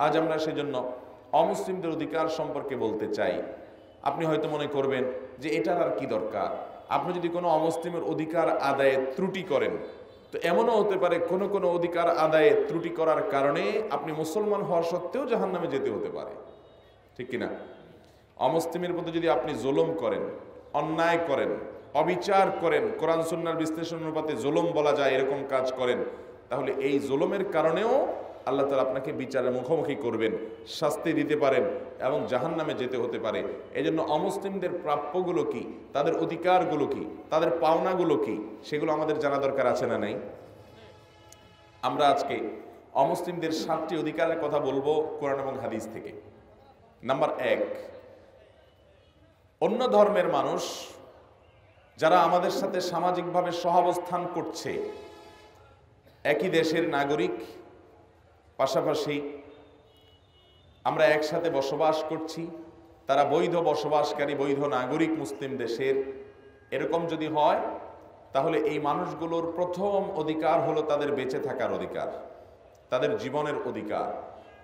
আজ আমরা সেজন্য অমুসলিমদের অধিকার সম্পর্কে বলতে চাই। আপনি হয়তো মনে করবেন যে এটার আর কি দরকার। আপনি যদি কোনো অমুসলিমের অধিকার আদায়ে ত্রুটি করেন, তো এমনও হতে পারে কোনো কোনো অধিকার আদায়ে ত্রুটি করার কারণে আপনি মুসলমান হওয়ার সত্ত্বেও জাহান্নামে যেতে হতে পারে, ঠিক কিনা? অমুসলিমের প্রতি যদি আপনি জুলুম করেন, অন্যায় করেন, অবিচার করেন, কোরআন সুন্নাহর বিশ্লেষণ অনুপাতে জুলুম বলা যায় এরকম কাজ করেন, তাহলে এই জুলুমের কারণেও আল্লাহ তাআলা আপনাকে বিচারের মুখোমুখি করবেন, শাস্তি দিতে পারেন এবং জাহান্নামে যেতে হতে পারে। এই জন্য অমুসলিমদের প্রাপ্যগুলো কি, তাদের অধিকারগুলো কি, তাদের পাওনাগুলো কি, সেগুলো আমাদের জানা দরকার আছে না নাই? আমরা আজকে অমুসলিমদের 7টি অধিকারের কথা বলবো কোরআন এবং হাদিস থেকে। নাম্বার 1, অন্য ধর্মের মানুষ যারা আমাদের সাথে সামাজিকভাবে সহাবস্থান করছে, একই দেশের নাগরিক, পাশাপাশি আমরা একসাথে বসবাস করছি, তারা বৈধ বসবাসকারী, বৈধ নাগরিক মুসলিম দেশের, এরকম যদি হয় তাহলে এই মানুষগুলোর প্রথম অধিকার হলো তাদের বেঁচে থাকার অধিকার, তাদের জীবনের অধিকার।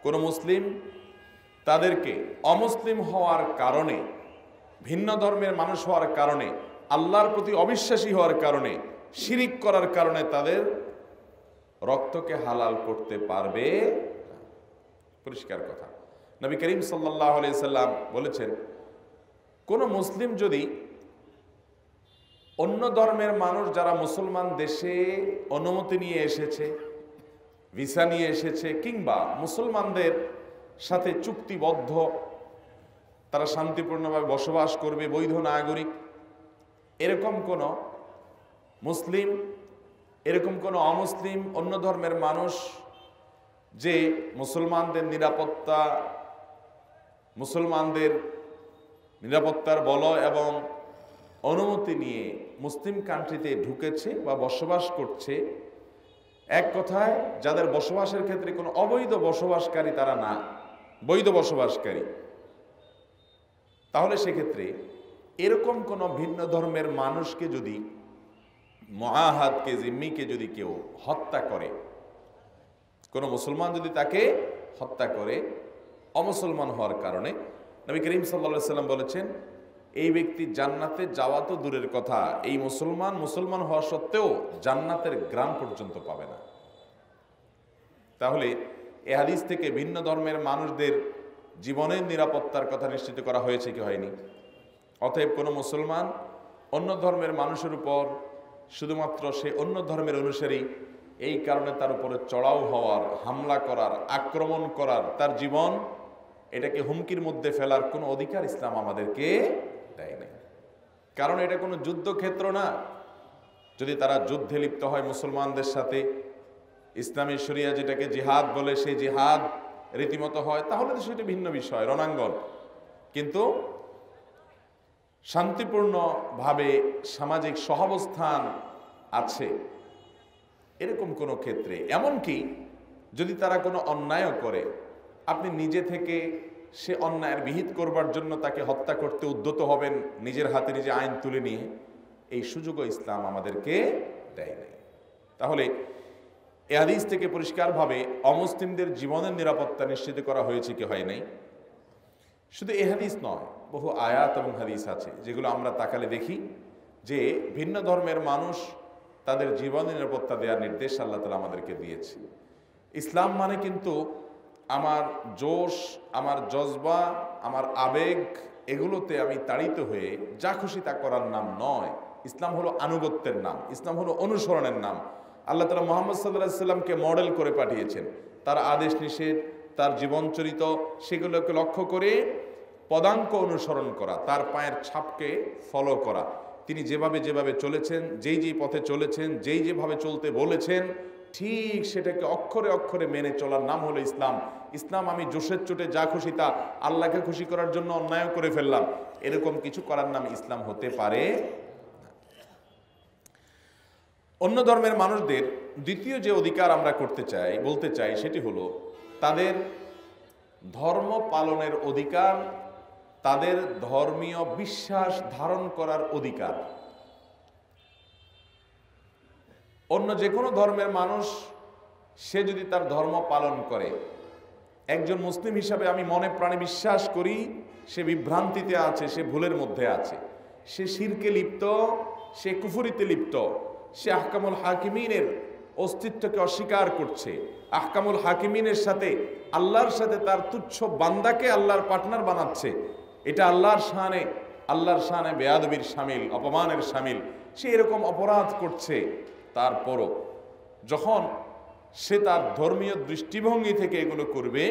কোনো মুসলিম তাদেরকে অমুসলিম হওয়ার কারণে, ভিন্ন ধর্মের মানুষ হওয়ার কারণে, আল্লাহর প্রতি অবিশ্বাসী হওয়ার কারণে, শিরিক করার কারণে তাদের রক্তকে হালাল করতে পারবে না। পরিষ্কার কথা। নবী করিম সাল্লাল্লাহু আলাইহি সাল্লাম বলেছেন, কোন মুসলিম যদি অন্য ধর্মের মানুষ যারা মুসলমান দেশে অনুমতি নিয়ে এসেছে, ভিসা নিয়ে এসেছে, কিংবা মুসলমানদের সাথে চুক্তিবদ্ধ, তারা শান্তিপূর্ণভাবে বসবাস করবে, বৈধ নাগরিক, এরকম কোন মুসলিম, এরকম কোন অমুসলিম অন্য ধর্মের মানুষ যে মুসলমানদের নিরাপত্তার বলয় এবং অনুমতি নিয়ে মুসলিম কান্ট্রিতে ঢুকেছে বা বসবাস করছে, এক কথায় যাদের বসবাসের ক্ষেত্রে কোনো অবৈধ বসবাসকারী তারা না, বৈধ বসবাসকারী, তাহলে সেক্ষেত্রে এরকম কোনো ভিন্ন ধর্মের মানুষকে যদি, মুআহাদকে, জিম্মিকে যদি কেউ হত্যা করে, কোনো মুসলমান যদি তাকে হত্যা করে অমুসলমান হওয়ার কারণে, নবী করিম সাল্লাল্লাহু আলাইহি সাল্লাম বলেছেন, এই ব্যক্তি জান্নাতে যাওয়া তো দূরের কথা, এই মুসলমান হওয়া সত্ত্বেও জান্নাতের গ্রাম পর্যন্ত পাবে না। তাহলে এ হাদিস থেকে ভিন্ন ধর্মের মানুষদের জীবনের নিরাপত্তার কথা নিশ্চিত করা হয়েছে কি হয়নি? অতএব কোনো মুসলমান অন্য ধর্মের মানুষের উপর শুধুমাত্র সে অন্য ধর্মের অনুসারী, এই কারণে তার উপরে চড়াও হওয়ার, হামলা করার, আক্রমণ করার, তার জীবন এটাকে হুমকির মধ্যে ফেলার কোনো অধিকার ইসলাম আমাদেরকে দেয় নাই। কারণ এটা কোনো যুদ্ধক্ষেত্র না। যদি তারা যুদ্ধে লিপ্ত হয় মুসলমানদের সাথে, ইসলামী শরিয়া যেটাকে জিহাদ বলে, সেই জিহাদ রীতিমতো হয়, তাহলে তো সেটা ভিন্ন বিষয়, রণাঙ্গন। কিন্তু শান্তিপূর্ণভাবে সামাজিক সহাবস্থান আছে এরকম কোনো ক্ষেত্রে, এমনকি যদি তারা কোনো অন্যায়ও করে, আপনি নিজে থেকে সে অন্যায়ের বিহিত করবার জন্য তাকে হত্যা করতে উদ্যত হবেন, নিজের হাতে নিজে আইন তুলে নিয়ে, এই সুযোগও ইসলাম আমাদেরকে দেয় নাই। তাহলে এ হাদিস থেকে পরিষ্কারভাবে অমুসলিমদের জীবনের নিরাপত্তা নিশ্চিত করা হয়েছে কি হয় নাই? শুধু এ হাদিস নয়, বহু আয়াত এবং হাদিস আছে যেগুলো আমরা তাকালে দেখি যে ভিন্ন ধর্মের মানুষ তাদের জীবনের নিরাপত্তা দেওয়ার নির্দেশ আল্লাহ তাআলা আমাদেরকে দিয়েছে। ইসলাম মানে কিন্তু আমার জোশ, আমার জজবা, আমার আবেগ, এগুলোতে আমি তাড়িত হয়ে যা খুশি তা করার নাম নয়। ইসলাম হলো আনুগত্যের নাম, ইসলাম হলো অনুসরণের নাম। আল্লাহ তাআলা মুহাম্মদ সাল্লাল্লাহু আলাইহি সাল্লামকে মডেল করে পাঠিয়েছেন। তার আদেশ নিষেধ, তার জীবনচরিত, সেগুলোকে লক্ষ্য করে পদাঙ্ক অনুসরণ করা, তার পায়ের ছাপকে ফলো করা। তিনি যেভাবে যেভাবে চলেছেন, যেই পথে চলেছেন, যেভাবে চলতে বলেছেন, ঠিক সেটাকে অক্ষরে অক্ষরে মেনে চলার নাম হলো ইসলাম। ইসলাম আমি জোশের চোটে যা খুশি তা, আল্লাহকে খুশি করার জন্য অন্যায় করে ফেললাম, এরকম কিছু করার নাম ইসলাম হতে পারে না। অন্য ধর্মের মানুষদের দ্বিতীয় যে অধিকার আমরা বলতে চাই সেটি হলো তাদের ধর্ম পালনের অধিকার, তাদের ধর্মীয় বিশ্বাস ধারণ করার অধিকার। অন্য যে কোনো ধর্মের মানুষ সে যদি তার ধর্ম পালন করে, একজন মুসলিম হিসাবে আমি মনে প্রাণে বিশ্বাস করি সে বিভ্রান্তিতে আছে, সে ভুলের মধ্যে আছে, সে শিরকে লিপ্ত, সে কুফরিতে লিপ্ত, সে আহকামুল হাকিমিনের অস্তিত্বকে অস্বীকার করছে, আহকামুল হাকিমিনের সাথে আল্লাহর সাথে তার তুচ্ছ বান্দাকে আল্লাহর পার্টনার বানাচ্ছে। এটা আল্লাহর শানে বেয়াদবির শামিল, অপমানের শামিল। সে এরকম অপরাধ করছে, তারপরও যখন সে তার ধর্মীয় দৃষ্টিভঙ্গি থেকে এগুলো করবে,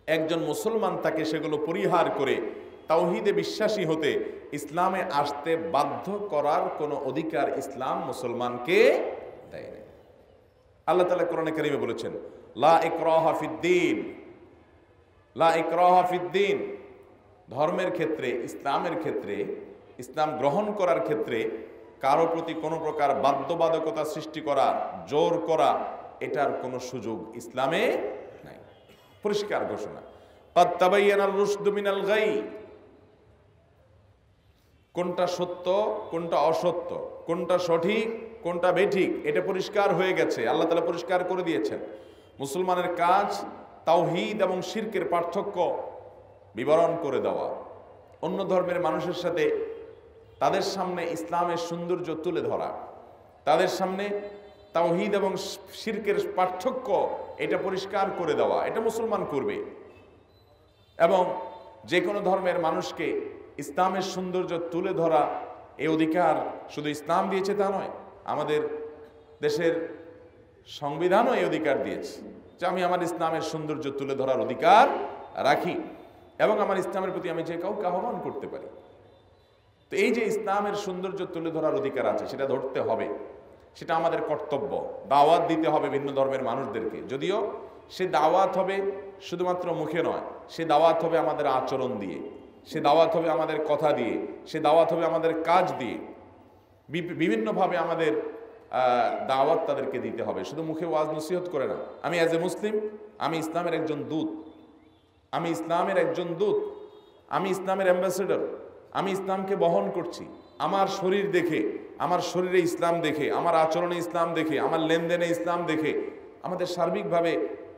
একজন মুসলমান তাকে সেগুলো পরিহার করে তাওহীদে বিশ্বাসী হতে, ইসলামে আসতে বাধ্য করার কোনো অধিকার ইসলাম মুসলমানকে দেয় না। আল্লাহ তাআলা কোরআনে কারীমে বলেছেন, লা ইকরাহা ফিদ্দীন, লা ইকরাহা ফিদ্দীন। ধর্মের ক্ষেত্রে, ইসলামের ক্ষেত্রে, ইসলাম গ্রহণ করার ক্ষেত্রে কারো প্রতি কোনো প্রকার বাধ্যবাধকতা সৃষ্টি করা, জোর করা, এটার কোনো সুযোগ ইসলামে নাই। পরিষ্কার ঘোষণা, ক্বাদ তাবায়্যানার রুশদু মিনাল গাই। কোনটা সত্য, কোনটা অসত্য, কোনটা সঠিক, কোনটা বেঠিক, এটা পরিষ্কার হয়ে গেছে। আল্লাহ তাআলা পরিষ্কার করে দিয়েছেন। মুসলমানের কাজ তাওহীদ এবং শিরকের পার্থক্য বিবরণ করে দেওয়া, অন্য ধর্মের মানুষের সাথে তাদের সামনে ইসলামের সৌন্দর্য তুলে ধরা, তাদের সামনে তাওহীদ এবং শিরকের পার্থক্য এটা পরিষ্কার করে দেওয়া, এটা মুসলমান করবে। এবং যে কোনো ধর্মের মানুষকে ইসলামের সৌন্দর্য তুলে ধরা, এই অধিকার শুধু ইসলাম দিয়েছে তা নয়, আমাদের দেশের সংবিধানও এই অধিকার দিয়েছে যে আমি আমার ইসলামের সৌন্দর্য তুলে ধরার অধিকার রাখি এবং আমার ইসলামের প্রতি আমি যে কাউকে আহ্বান করতে পারি। তো এই যে ইসলামের সৌন্দর্য তুলে ধরার অধিকার আছে, সেটা ধরতে হবে, সেটা আমাদের কর্তব্য। দাওয়াত দিতে হবে ভিন্ন ধর্মের মানুষদেরকে, যদিও সে দাওয়াত হবে শুধুমাত্র মুখে নয়, সে দাওয়াত হবে আমাদের আচরণ দিয়ে, সে দাওয়াত হবে আমাদের কথা দিয়ে, সে দাওয়াত হবে আমাদের কাজ দিয়ে। বিভিন্নভাবে আমাদের দাওয়াত তাদেরকে দিতে হবে, শুধু মুখে ওয়াজ নসিহত করে না। আমি অ্যাজ এ মুসলিম, আমি ইসলামের একজন দূত, আমি ইসলামের একজন দূত, আমি ইসলামের অ্যাম্বাসেডর, আমি ইসলামকে বহন করছি। আমার শরীর দেখে, আমার শরীরে ইসলাম দেখে, আমার আচরণে ইসলাম দেখে, আমার লেনদেনে ইসলাম দেখে, আমাদের সার্বিকভাবে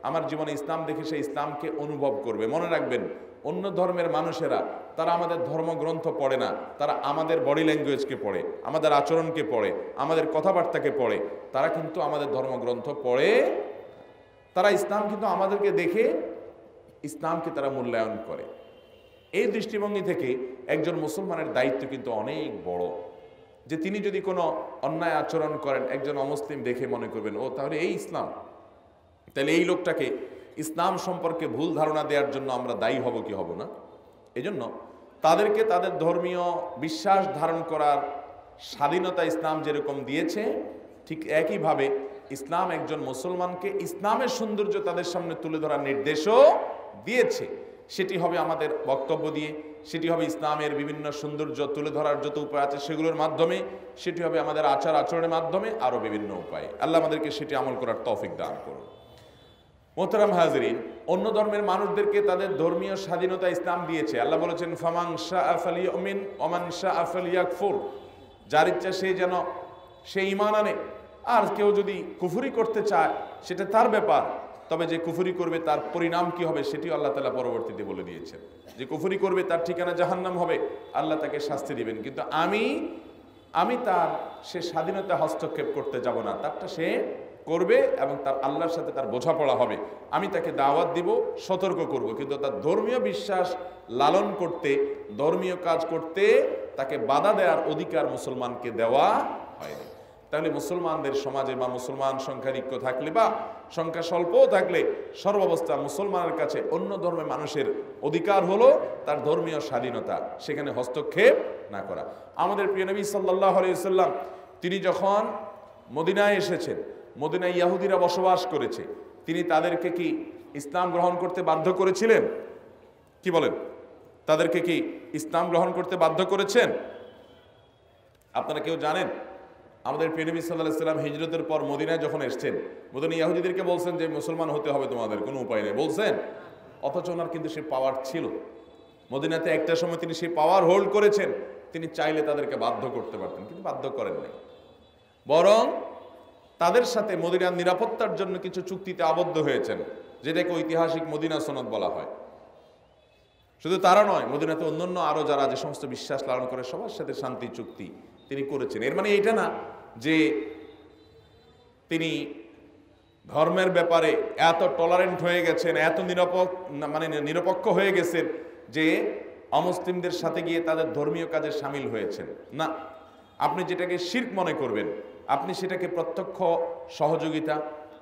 আমার জীবনে ইসলাম দেখে সে ইসলামকে অনুভব করবে। মনে রাখবেন, অন্য ধর্মের মানুষেরা তারা আমাদের ধর্মগ্রন্থ পড়ে না, তারা আমাদের বডি ল্যাঙ্গুয়েজকে পড়ে, আমাদের আচরণকে পড়ে, আমাদের কথাবার্তাকে পড়ে। তারা কিন্তু আমাদের ধর্মগ্রন্থ পড়ে, তারা ইসলাম কিন্তু আমাদেরকে দেখে ইসলামকে তারা মূল্যায়ন করে। এই দৃষ্টিভঙ্গি থেকে একজন মুসলমানের দায়িত্ব কিন্তু অনেক বড়, যে তিনি যদি কোনো অন্যায় আচরণ করেন, একজন অমুসলিম দেখে মনে করবেন ও তাহলে এই ইসলাম, তাহলে এই লোকটাকে ইসলাম সম্পর্কে ভুল ধারণা দেওয়ার জন্য আমরা দায়ী হব কি হব না। এজন্য তাদেরকে তাদের ধর্মীয় বিশ্বাস ধারণ করার স্বাধীনতা ইসলাম যেরকম দিয়েছে, ঠিক একইভাবে ইসলাম একজন মুসলমানকে ইসলামের সৌন্দর্য তাদের সামনে তুলে ধরার নির্দেশও দিয়েছে। সেটি হবে আমাদের বক্তব্য দিয়ে, সেটি হবে ইসলামের বিভিন্ন সৌন্দর্য তুলে ধরার যত উপায় আছে সেগুলোর মাধ্যমে, সেটি হবে আমাদের আচার আচরণের মাধ্যমে, আরও বিভিন্ন উপায়ে। আল্লাহ আমাদেরকে সেটি আমল করার তৌফিক দান করুন। মোহতারাম হাজরিন, অন্য ধর্মের মানুষদেরকে তাদের ধর্মীয় স্বাধীনতা ইসলাম দিয়েছে। আল্লাহ বলেছেন, ফামান শাআ ফালিউমিন ওয়া মান শাআ ফালিয়াকফুর। যার ইচ্ছা সে ঈমান আনে, আর কেউ যদি কুফরি করতে চায় সেটা তার ব্যাপার। তবে যে কুফরি করবে তার পরিণাম কি হবে সেটিও আল্লাহ তাআলা পরবর্তীতে বলে দিয়েছেন। যে কুফরি করবে তার ঠিকানা জাহান্নাম হবে, আল্লাহ তাকে শাস্তি দিবেন। কিন্তু আমি তার সে স্বাধীনতা হস্তক্ষেপ করতে যাব না, তারটা সে করবে এবং তার আল্লাহর সাথে তার বোঝাপড়া হবে। আমি তাকে দাওয়াত দিব, সতর্ক করব, কিন্তু তার ধর্মীয় বিশ্বাস লালন করতে, ধর্মীয় কাজ করতে তাকে বাধা দেওয়ার অধিকার মুসলমানকে দেওয়া হয়নি। তাহলে মুসলমানদের সমাজে বা মুসলমান সংখ্যাধিক্য থাকলে বা সংখ্যা স্বল্পও থাকলে সর্বাবস্থা মুসলমানের কাছে অন্য ধর্মের মানুষের অধিকার হলো তার ধর্মীয় স্বাধীনতা, সেখানে হস্তক্ষেপ না করা। আমাদের প্রিয় নবী সাল্লাল্লাহু আলাইহি ওয়াসাল্লাম তিনি যখন মদিনায় এসেছেন, মদিনায় ইহুদিরা বসবাস করেছে, তিনি তাদেরকে কি ইসলাম গ্রহণ করতে বাধ্য করেছিলেন? কি বলেন? তাদেরকে কি ইসলাম গ্রহণ করতে বাধ্য করেছেন? আপনারা কেউ জানেন? আমাদের প্রিয় নবী সাল্লাল্লাহু আলাইহি ওয়াসাল্লাম হিজরতের পর মদিনায় যখন এসেছেন, মদিনায় ইহুদিদেরকে বলছেন যে মুসলমান হতে হবে তোমাদের, কোনো উপায় নেই বলছেন। অথচ ওনার কিন্তু সে পাওয়ার ছিল, মদিনাতে একটা সময় তিনি সেই পাওয়ার হোল্ড করেছেন। তিনি চাইলে তাদেরকে বাধ্য করতে পারতেন, কিন্তু বাধ্য করেন নাই। বরং তাদের সাথে মদিনার নিরাপত্তার জন্য কিছু চুক্তিতে আবদ্ধ হয়েছেন। যেটাকে ঐতিহাসিক মদিনা সনদ বলা হয়। শুধু তারা নয়, মদিনাতে অন্যান্য আরো যারা যে সমস্ত বিশ্বাস লালন করে সবার সাথে শান্তি চুক্তি তিনি করেছেন। এর মানে এটা না যে তিনি ধর্মের ব্যাপারে এত টলারেন্ট হয়ে গেছেন, এত নিরপেক্ষ হয়ে গেছেন যে অমুসলিমদের সাথে গিয়ে তাদের ধর্মীয় কাজে সামিল হয়েছেন। না, আপনি যেটাকে শিরক মনে করবেন, আপনি সেটাকে প্রত্যক্ষ সহযোগিতা,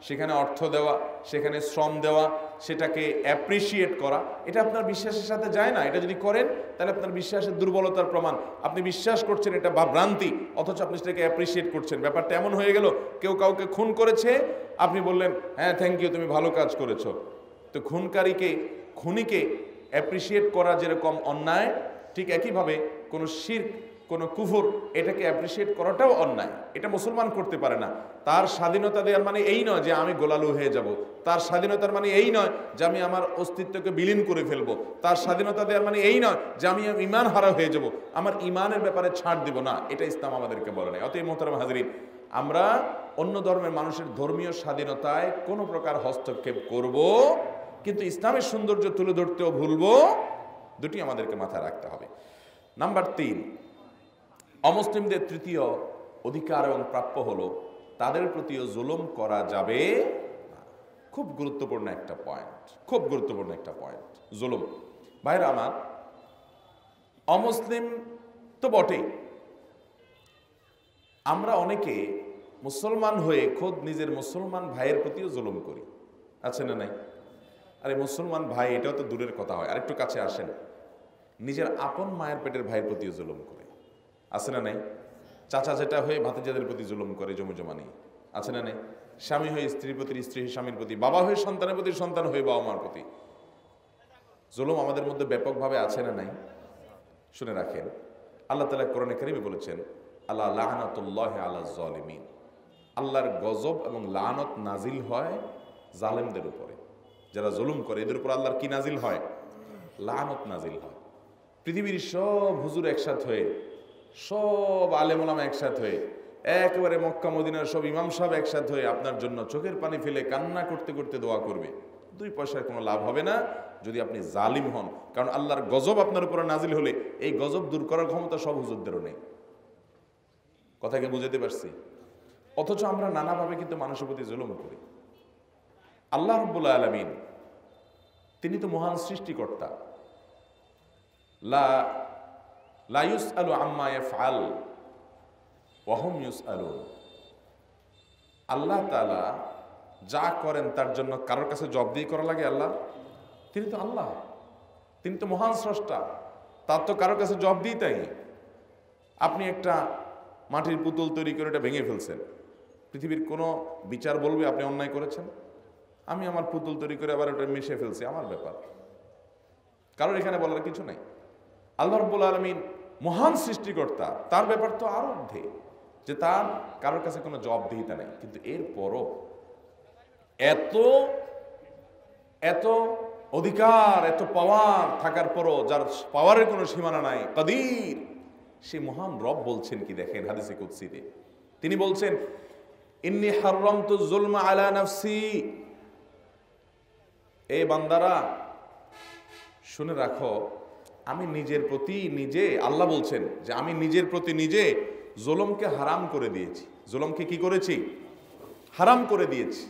সেখানে অর্থ দেওয়া, সেখানে শ্রম দেওয়া, সেটাকে অ্যাপ্রিসিয়েট করা, এটা আপনার বিশ্বাসের সাথে যায় না। এটা যদি করেন তাহলে আপনার বিশ্বাসের দুর্বলতার প্রমাণ। আপনি বিশ্বাস করছেন এটা বা ভ্রান্তি, অথচ আপনি সেটাকে অ্যাপ্রিসিয়েট করছেন। ব্যাপারটা এমন হয়ে গেল, কেউ কাউকে খুন করেছে, আপনি বললেন হ্যাঁ থ্যাংক ইউ, তুমি ভালো কাজ করেছো। তো খুনিকে অ্যাপ্রিসিয়েট করা যেরকম অন্যায়, ঠিক একইভাবে কোনো শিরক, কোনো কুফর, এটাকে অ্যাপ্রিসিয়েট করাটাও অন্যায়। এটা মুসলমান করতে পারে না। তার স্বাধীনতা দেওয়ার মানে এই নয় যে আমি গোলালু হয়ে যাব। তার স্বাধীনতার মানে এই নয় যে আমি আমার অস্তিত্বকে বিলীন করে ফেলবো। তার স্বাধীনতা দেওয়ার মানে এই নয় যে আমি ঈমান হারা হয়ে যাব, আমার ঈমানের ব্যাপারে ছাড় দিব না। এটা ইসলাম আমাদেরকে বলে নাই। অতএব মোহতারাম হাজরিন, আমরা অন্য ধর্মের মানুষের ধর্মীয় স্বাধীনতায় কোনো প্রকার হস্তক্ষেপ করব, কিন্তু ইসলামের সৌন্দর্য তুলে ধরতেও ভুলবো। দুটি আমাদেরকে মাথায় রাখতে হবে। নাম্বার 3, অমুসলিমদের তৃতীয় অধিকার এবং প্রাপ্য হলো তাদের প্রতিও জুলুম করা যাবে না। খুব গুরুত্বপূর্ণ একটা পয়েন্ট, জুলুম। ভাইরা আমার, অমুসলিম তো বটেই, আমরা অনেকে মুসলমান হয়ে খোদ নিজের মুসলমান ভাইয়ের প্রতিও জুলুম করি, আছে না নাই? আরে মুসলমান ভাই এটাও তো দূরের কথা হয়, আরেকটু কাছে আসেন, নিজের আপন মায়ের পেটের ভাইয়ের প্রতিও জুলুম করে, আছে না নাই? চাচা যেটা হয়ে ভাতিজাদের প্রতি জুলুম করে জমা নিয়ে, আছে না নাই? স্বামী হয়ে স্ত্রীর প্রতি, স্ত্রী হয়ে স্বামীর প্রতি, বাবা হয়ে সন্তানের প্রতি, সন্তান হয়ে বাবা মার প্রতি। জুলুম আমাদের মধ্যে ব্যাপকভাবে আছে না নাই? শুনে রাখেন, আল্লাহ তাআলা কোরআনে কারীমে বলেছেন, আল্লাহ লাআনাতুল্লাহি আলা যালিমিন, আল্লাহর গজব এবং লানত নাজিল হয় জালেমদের উপরে। যারা জুলুম করে এদের উপর আল্লাহর কি নাজিল হয়? লানত নাজিল হয়। পৃথিবীর সব হুজুর একসাথ হয়ে, সব আলেম ওলামা একসাথ হয়ে, একেবারে মক্কা মদিনার সব ইমাম সাহেব একসাথ হয়ে আপনার জন্য চোখের পানি ফেলে কান্না করতে করতে দোয়া করবে, 2 পয়সার কোনো লাভ হবে না যদি আপনি জালিম হন। কারণ আল্লাহর গজব আপনার উপরে নাজিল হলে এই গজব দূর করার ক্ষমতা সব হুজুরদেরও নেই। কথাকে বুঝাতে পারছি? অথচ আমরা নানাভাবে কিন্তু মানুষের প্রতি জুলুম করি। আল্লাহ রাব্বুল আলামিন, তিনি তো মহান সৃষ্টিকর্তা। লা ইউসআলু আম্মা ইয়াফআল ওয়া হুম ইউসআলুন। আল্লাহ তাআলা যা করেন তার জন্য কারোর কাছে জবাবদিহি করা লাগে? আল্লাহ, তিনি তো আল্লাহ, তিনি তো মহান স্রষ্টা, তার তো কারোর কাছে জবাবদিহি তাই। আপনি একটা মাটির পুতুল তৈরি করে এটা ভেঙে ফেলছেন, পৃথিবীর কোনো বিচার বলবে আপনি অন্যায় করেছেন? আমি আমার পুতুল তৈরি করে আবার ওটা মিশে ফেলছি, আমার ব্যাপার, কারণ এখানে বলার কিছু নাই। আল্লাহ রাব্বুল আলামিন মহান সৃষ্টিকর্তা, তার ব্যাপার তো আরো ঊর্ধ্বে, যে তার কারোর কাছে কোনো জবাবদিহিতা নেই। কিন্তু এরপরও এত এত অধিকার, এত পাওয়ার থাকার পরও, যার পাওয়ারের কোনো সীমানা নাই, কাদির, সে মহান রব বলছেন কি দেখেন হাদিসে কুদসিতে, তিনি বলছেন, ইন্নী হাররামতু যুলমা আলা নাফসি। এ বান্দারা শুনে রাখো, আমি নিজের প্রতি নিজে, আল্লাহ বলছেন যে আমি নিজের প্রতি নিজে জুলুমকে হারাম করে দিয়েছি। জুলুমকে কি করেছি? হারাম করে দিয়েছি।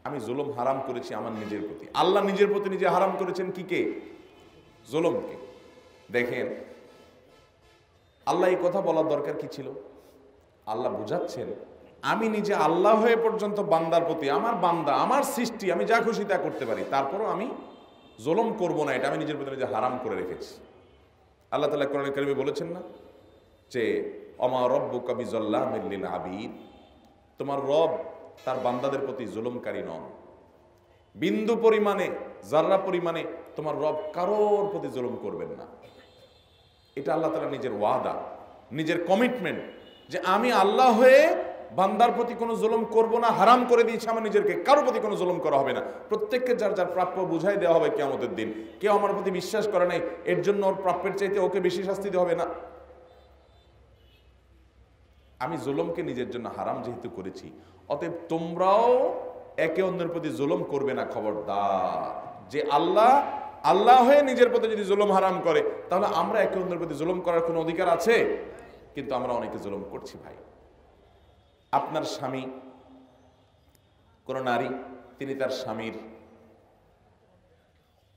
আমি জুলুম হারাম করেছি আমার নিজের প্রতি। আল্লাহ নিজের প্রতি নিজে হারাম করেছেন কি কে? জুলুমকে। দেখেন, আল্লাহ এই কথা বলার দরকার কি ছিল? আল্লাহ বুঝাচ্ছেন, আমি নিজে আল্লাহ হয়ে পর্যন্ত বান্দার প্রতি, আমার বান্দা, আমার সৃষ্টি, আমি যা খুশি তা করতে পারি, তারপরও আমি জুলুম করব না, এটা আমি নিজের প্রতি নিজে হারাম করে রেখেছি। আল্লাহ তাআলা কোরআনে কারিমে বলেছেন না যে অমা রব্বুকা বিযাল্লামিল লিল আবিদ, তোমার রব তার বান্দাদের প্রতি জুলুমকারী নন। বিন্দু পরিমাণে, জাররা পরিমাণে তোমার রব কারোর প্রতি জুলুম করবেন না। এটা আল্লাহ তাআলা নিজের ওয়াদা, নিজের কমিটমেন্ট, যে আমি আল্লাহ হয়ে বান্দার প্রতি কোনো জুলুম করব না, হারাম করে দিয়েছি আমার নিজেরকে, কারোর প্রতি কোনো জুলুম করা হবে না। প্রত্যেককে যার যার প্রাপ্য বুঝাই দেওয়া হবে কিয়ামতের দিন। কেউ আমার প্রতি বিশ্বাস করে নাই, এর জন্য ওর প্রাপ্যের চাইতে ওকে বেশি শাস্তি দেওয়া হবে না। আমি জুলুমকে নিজের জন্য হারাম যেহেতু করেছি, অতএব তোমরাও একে অন্যের প্রতি জুলুম করবে না, খবরদার। যে আল্লাহ আল্লাহ হয়ে নিজের প্রতি যদি জুলুম হারাম করে, তাহলে আমরা একে অন্যের প্রতি জুলুম করার কোনো অধিকার আছে? কিন্তু আমরা অনেকে জুলুম করছি ভাই। আপনার স্বামী, কোন নারী, তিনি তার স্বামীর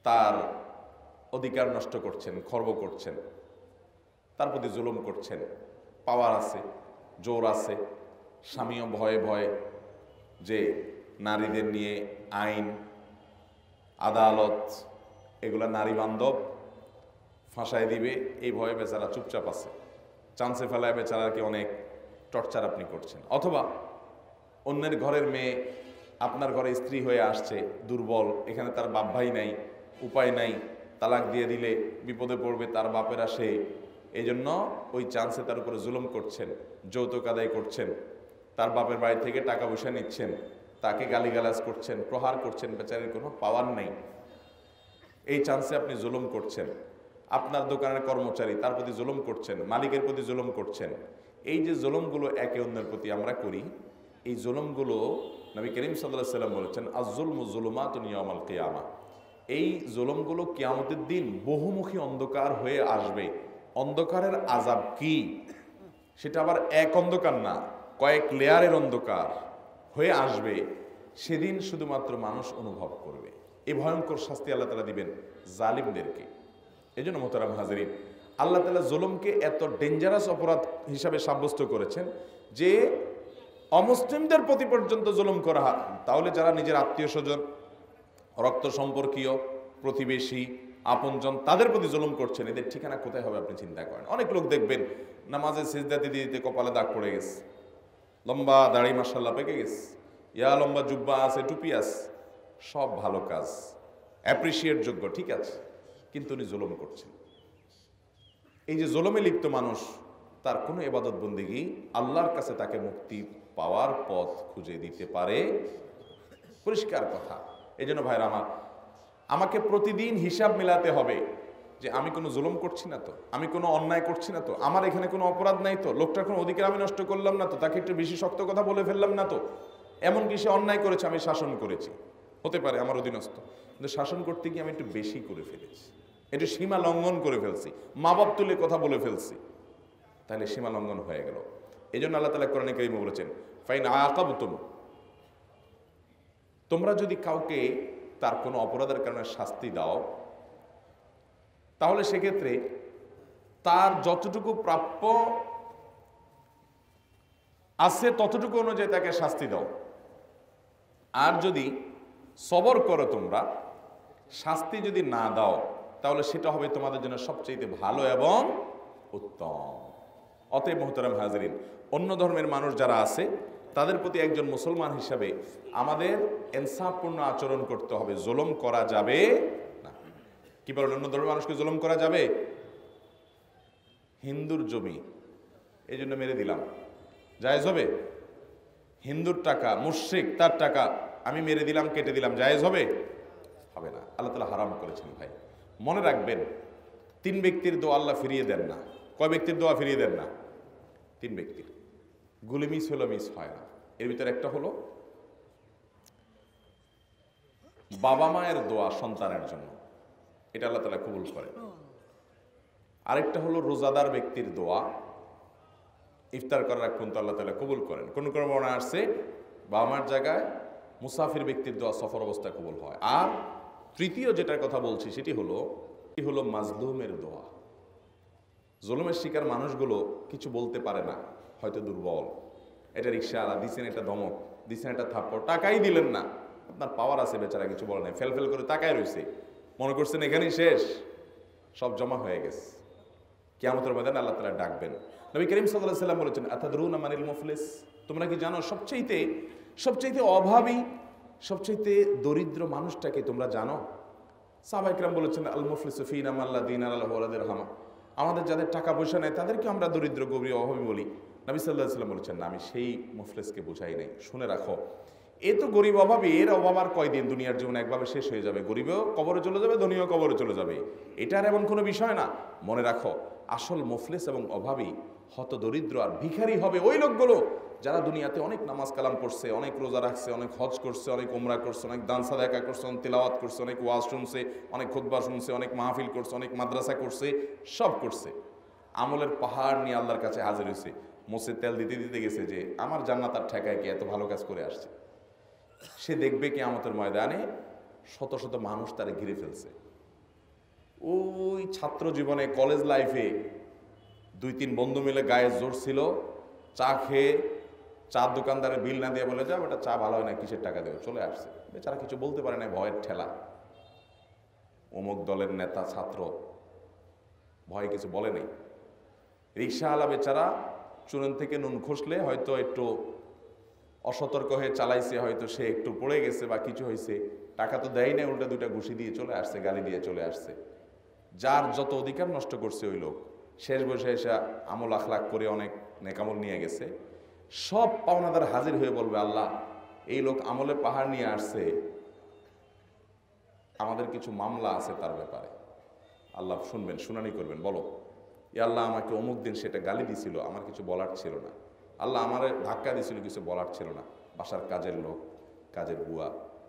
তার অধিকার নষ্ট করছেন, খর্ব করছেন, তার প্রতি জুলুম করছেন। পাওয়ার আছে, জোর আছে, স্বামীও ভয়ে ভয়ে যে নারীদের নিয়ে আইন, আদালত এগুলা নারী বান্ধব, ফাঁসায় দিবে, এই ভয়ে বেচারা চুপচাপ আছে। চান্সে ফেলায় বেচারাকে অনেক টর্চার আপনি করছেন। অথবা অন্যের ঘরের মেয়ে আপনার ঘরে স্ত্রী হয়ে আসছে, দুর্বল, এখানে তার বাপ ভাই নাই, উপায় নাই, তালাক দিয়ে দিলে বিপদে পড়বে তার বাপেরা, সে এই জন্য ওই চান্সে তার উপরে জুলুম করছেন, যৌতুক আদায় করছেন, তার বাপের বাড়ি থেকে টাকা পয়সা নিচ্ছেন, তাকে গালিগালাজ করছেন, প্রহার করছেন, বেচারির কোনো পাওয়ার নেই, এই চান্সে আপনি জুলুম করছেন। আপনার দোকানের কর্মচারী, তার প্রতি জুলুম করছেন, মালিকের প্রতি জুলুম করছেন। এই যে জুলুমগুলো একে অন্যের প্রতি আমরা করি, এই জুলুমগুলো নবী করিম সাল্লাল্লাহু আলাইহি ওয়াসাল্লাম বলেছেন, আয-যুলমু যুলুমাতুন ইয়াওমাল কিয়ামা। এই জুলুমগুলো কিয়ামতের দিন বহুমুখী অন্ধকার হয়ে আসবে। অন্ধকারের আযাব কি? সেটা আবার এক অন্ধকার না, কয়েক লেয়ারের অন্ধকার হয়ে আসবে। সেদিন শুধুমাত্র মানুষ অনুভব করবে। এই ভয়ঙ্কর শাস্তি আল্লাহ তাআলা দিবেন জালিমদেরকে। এই জন্য মোহতারাম হাজিরিন, আল্লাহ তাআলা জুলুমকে এত ডেঞ্জারাস অপরাধ হিসাবে সাব্যস্ত করেছেন যে অমুসলিমদের প্রতি পর্যন্ত জুলুম করা হয়। তাহলে যারা নিজের আত্মীয় স্বজন, রক্ত সম্পর্কীয়, প্রতিবেশী, আপনজন, তাদের প্রতি জুলুম করছেন, এদের ঠিকানা কোথায় হবে আপনি চিন্তা করেন। অনেক লোক দেখবেন নামাজে সিজদা দিতে দিতে কপালে দাগ পড়ে গেছে, লম্বা দাড়ি মাশাআল্লাহ পেকে গেছে, ইয়া লম্বা জুব্বা আছে, টুপি আছে, সব ভালো কাজ, অ্যাপ্রিসিয়েট যোগ্য, ঠিক আছে, কিন্তু উনি জুলুম করছেন। এই যে জুলুমে লিপ্ত মানুষ, তার কোনো ইবাদত বন্দেগী আল্লাহর কাছে তাকে মুক্তি পাওয়ার পথ খুঁজে দিতে পারে, পরিষ্কার কথা। এই জন্য ভাইরা আমার, আমাকে প্রতিদিন হিসাব মিলাতে হবে যে আমি কোনো জুলুম করছি না তো, আমি কোনো অন্যায় করছি না তো, আমার এখানে কোনো অপরাধ নাই তো, লোকটার কোনো অধিকার আমি নষ্ট করলাম না তো, তাকে একটু বেশি শক্ত কথা বলে ফেললাম না তো, এমনকি সে অন্যায় করেছে, আমি শাসন করেছি, হতে পারে আমার অধীনস্থ, কিন্তু শাসন করতে গিয়ে আমি একটু বেশি করে ফেলেছি, একটু সীমা লঙ্ঘন করে ফেলছি, মা বাপ তুলে কথা বলে ফেলছি, তাহলে সীমা লঙ্ঘন হয়ে গেল। এই জন্য আল্লাহ তাআলা কোরআনে কারীমে বলেছেন, ফাইন আকাবতুম, তোমরা যদি কাউকে তার কোনো অপরাধের কারণে শাস্তি দাও, তাহলে সেক্ষেত্রে তার যতটুকু প্রাপ্য আছে ততটুকু অনুযায়ী তাকে শাস্তি দাও। আর যদি সবর করো, তোমরা শাস্তি যদি না দাও, তাহলে সেটা হবে তোমাদের জন্য সবচেয়ে ভালো এবং উত্তম। অতএব মুহতারাম হাজিরিন, অন্য ধর্মের মানুষ যারা আছে তাদের প্রতি একজন মুসলমান হিসাবে আমাদের ইনসাফপূর্ণ আচরণ করতে হবে। জুলুম করা যাবে না। কি বলেন, অন্য ধর্মের মানুষকে জুলুম করা যাবে? হিন্দুর জমি এই জন্য মেরে দিলাম, জায়েজ হবে? হিন্দুর টাকা, মুশরিক তার টাকা আমি মেরে দিলাম, কেটে দিলাম, জায়েজ হবে? হবে না। আল্লাহ তাআলা হারাম করেছেন। ভাই মনে রাখবেন, 3 ব্যক্তির দোয়া আল্লাহ ফিরিয়ে দেন না। কয় ব্যক্তির দোয়া ফিরিয়ে দেন না? 3 ব্যক্তির। গুলি মিস হলো, মিস হয় না। এর ভিতরে একটা হলো বাবা মায়ের দোয়া সন্তানের জন্য, এটা আল্লাহ তাআলা কবুল করেন। আরেকটা হলো রোজাদার ব্যক্তির দোয়া, ইফতার করার আগ পর্যন্ত আল্লাহ তাআলা কবুল করেন। কোন কোন বর্ণনা আসছে বাবা মার জায়গায় মুসাফির ব্যক্তির দোয়া সফর অবস্থায় কবুল হয়। আর তৃতীয় যেটার কথা বলছি সেটি হলো মাজলুমের দোয়া। জুলুমের শিকার মানুষগুলো কিছু বলতে পারে না, হয়তো দুর্বল, এটা রিকশাওয়ালা দিচ্ছেন, এটা ধমক দিচ্ছেন, এটা থাপ্পড়, টাকাই দিলেন না, আপনার পাওয়ার আছে, বেচারা কিছু বলে নাই, ফেল করে তাকায় রয়েছে, মনে করছেন এখানেই শেষ, সব জমা হয়ে গেছে। কিয়ামতের ময়দানে আল্লাহ তাআলা ডাকবেন। নবী করিম সাল্লাল্লাহু আলাইহি ওয়াসাল্লাম বলেছেন, আতাদরুনা মানিল মুফলিস, তোমরা কি জানো সবচাইতে অভাবী, সবচাইতে দরিদ্র মানুষটাকে তোমরা জানো? সাহাবায়ে কেরাম বলেছেন, আল মুফলিসু ফিনা মান লা দীনা লাহু ওয়া লা দিরহাম, আমাদের যাদের টাকা পয়সা নেই তাদেরকে আমরা দরিদ্র, গরিব, অভাবী বলি। নবী সাল্লাল্লাহু আলাইহি ওয়াসাল্লাম বলেছেন, না, আমি সেই মুফলিসকে বোঝাই নাই। শুনে রাখো, এ তো গরিব অভাবী, এর অভাব আর কয়দিন দুনিয়ার জীবনে একভাবে শেষ হয়ে যাবে, গরিবও কবরে চলে যাবে, ধনীও কবরে চলে যাবে, এটার এমন কোনো বিষয় না। মনে রাখো, আসল মুফলিস এবং অভাবী, হত দরিদ্র আর ভিখারি হবে ওই লোকগুলো যারা দুনিয়াতে অনেক নামাজ কালাম করছে, অনেক রোজা রাখছে, অনেক হজ করছে, অনেক উমরা করছে, অনেক দান সাদাকা করছে, অনেক তেলাওয়াত করছে, অনেক ওয়াজ শুনছে, অনেক খুতবা শুনছে, অনেক মাহফিল করছে, অনেক মাদ্রাসা করছে, সব করছে, আমলের পাহাড় নিয়ে আল্লাহর কাছে হাজির হয়েছে, মোসে তেল দিতে দিতে গেছে যে আমার জান্নাত আর ঠেকায় কি, এত ভালো কাজ করে আসছে। সে দেখবে কিয়ামতের ময়দানে শত শত মানুষ তারে ঘিরে ফেলছে। ওই ছাত্র জীবনে, কলেজ লাইফে 2-3 বন্ধু মিলে গায়ে জোর ছিল, চা খেয়ে চার দোকানদারের বিল না দিয়ে বলে যাও এটা চা ভালো হয় না, কিসের টাকা দেবে, চলে আসছে। বেচারা কিছু বলতে পারে না, ভয়ের ঠেলা। অমুক দলের নেতা ছাত্র, ভয়ে কিছু বলে নেই। রিক্সাওয়ালা বেচারা চুনন থেকে নুন খসলে হয়তো একটু অসতর্ক হয়ে চালাইছে, হয়তো সে একটু পড়ে গেছে বা কিছু হয়েছে, টাকা তো দেয় না, উল্টা 2টা ঘুষি দিয়ে চলে আসছে, গালি দিয়ে চলে আসছে। যার যত অধিকার নষ্ট করছে ওই লোক, শেষ বসে এসে আমল আখলাক করে অনেক নেকামল নিয়ে গেছে, সব পাওনাদার হাজির হয়ে বলবে আল্লাহ এই লোক আমলে পাহাড় নিয়ে আসছে, আমাদের কিছু মামলা আছে তার ব্যাপারে। আল্লাহ শুনবেন, শুনানি করবেন, বলো ইয়া আল্লাহ আমাকে অমুক দিন সেটা গালি দিছিল, আমার কিছু বলার ছিল না, আল্লাহ আমার ধাক্কা দিছিল, কিছু বলার ছিল না। বাসার কাজের লোক, কাজের বুয়া,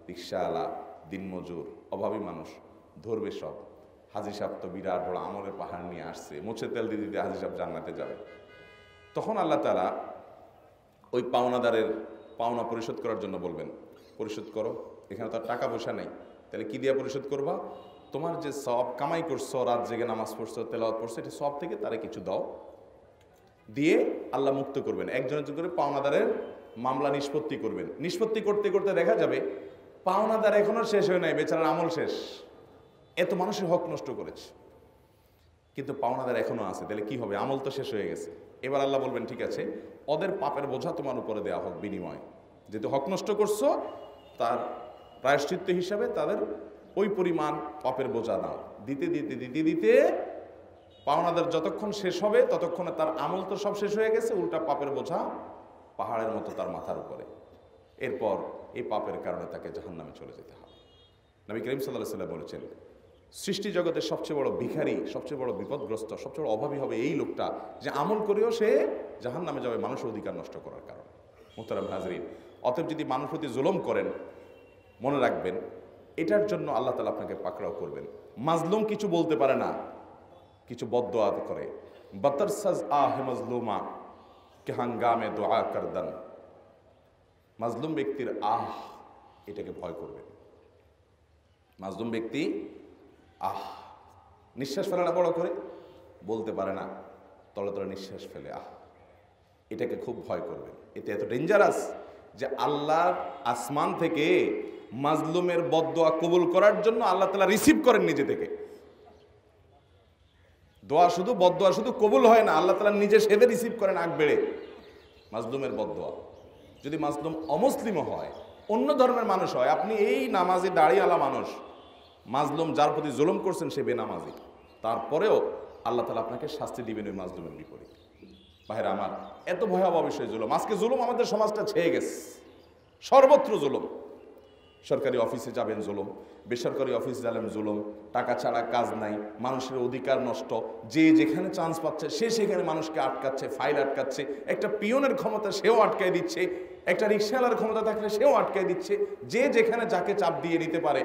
রিক্সাওয়ালা, দিনমজুর, অভাবী মানুষ ধরবে সব। হাজী সাহেব তো বিরাট বড় আমলের পাহাড় নিয়ে আসছে, মুছে তেল দিয়ে দিতে হাজী সাহেব জান্নাতে যাবে। তখন আল্লাহ তাআলা ওই পাওনাদারের পাওনা পরিশোধ করার জন্য বলবেন, পরিশোধ করো, এখানে তো আর টাকা পয়সা নেই, তাহলে কি দিয়ে পরিশোধ করবা? তোমার যে সব কামাই করছো, রাত জেগে নামাজ পড়ছো, তেলাওয়াত পড়ছো, এটা সব থেকে তারে কিছু দাও, দিয়ে আল্লাহ মুক্ত করবেন। একজনের করে পাওনাদারের মামলা নিষ্পত্তি করবেন। নিষ্পত্তি করতে করতে দেখা যাবে পাওনাদার এখনো শেষ হয় নাই, বেচারার আমল শেষ, এত মানুষের হক নষ্ট করেছে, কিন্তু পাওনাদার এখনো আছে। তাহলে কি হবে? আমল তো শেষ হয়ে গেছে। এবার আল্লাহ বলবেন ঠিক আছে, ওদের পাপের বোঝা তোমার উপরে দেওয়া হোক বিনিময়, যেহেতু হক নষ্ট করছো, তার প্রায়শ্চিত্ত হিসাবে তাদের ওই পরিমাণ পাপের বোঝা দাও। দিতে দিতে দিতে দিতে পাওনাদার যতক্ষণ শেষ হবে ততক্ষণে তার আমল তো সব শেষ হয়ে গেছে, উল্টা পাপের বোঝা পাহাড়ের মতো তার মাথার উপরে। এরপর এই পাপের কারণে তাকে জাহান্নামে চলে যেতে হবে। নবী করিম সাল্লাল্লাহু আলাইহি ওয়াসাল্লাম বলেছেন, সৃষ্টি জগতের সবচেয়ে বড় ভিখারি, সবচেয়ে বড় বিপদগ্রস্ত, সবচেয়ে বড় অভাবী হবে এই লোকটা যে আমল করেও সে জাহান্নামে যাবে মানুষের অধিকার নষ্ট করার কারণে। মুহতারাম হাজরিন, অতএব যদি মানুষ প্রতি জুলুম করেন, মনে রাখবেন এটার জন্য আল্লাহ তাআলা আপনাকে পাকড়াও করবেন। মাজলুম কিছু বলতে পারে না, কিছু বদদোয়া করে, বতরসাজ আহ মাজলুমা কে হাঙ্গামে দোয়া করদান। মাজলুম ব্যক্তির আহ, এটাকে ভয় করবেন। মাজলুম ব্যক্তি আহ, নিঃশ্বাস ফেলে না, বড় করে বলতে পারে না, তলে তলে নিঃশ্বাস ফেলে আহ, এটাকে খুব ভয় করবেন। এতে এত ডেঞ্জারাস যে আল্লাহর আসমান থেকে মাজলুমের বদদোয়া কবুল করার জন্য আল্লাহ তাআলা রিসিভ করেন নিজে থেকে। দোয়া শুধু, বদদোয়া শুধু কবুল হয় না, আল্লাহ তাআলা নিজে সেদে রিসিভ করেন আগ বেড়ে মাজলুমের বদদোয়া। যদি মাজলুম অমুসলিমও হয়, অন্য ধর্মের মানুষ হয়, আপনি এই নামাজি দাড়িওয়ালা মানুষ, মাজলুম যার প্রতি জুলুম করছেন সে বেনামাজি, তারপরেও আল্লাহ তাআলা আপনাকে শাস্তি দিবেন ওই মাজলুমের বিপরীতে। ভাইরা আমার, এত ভয়াবহ বিষয় জুলুম। আজকে জুলুম আমাদের সমাজটা ছেয়ে গেছে, সর্বত্র জুলুম। সরকারি অফিসে যাবেন জুলুম, বেসরকারি অফিসে যাবেন জুলুম, টাকা ছাড়া কাজ নাই, মানুষের অধিকার নষ্ট, যে যেখানে চান্স পাচ্ছে সে সেখানে মানুষকে আটকাচ্ছে, ফাইল আটকাচ্ছে, একটা পিয়নের ক্ষমতা সেও আটকায় দিচ্ছে, একটা রিক্সাওয়ালার ক্ষমতা থাকলে সেও আটকায় দিচ্ছে, যে যেখানে যাকে চাপ দিয়ে নিতে পারে।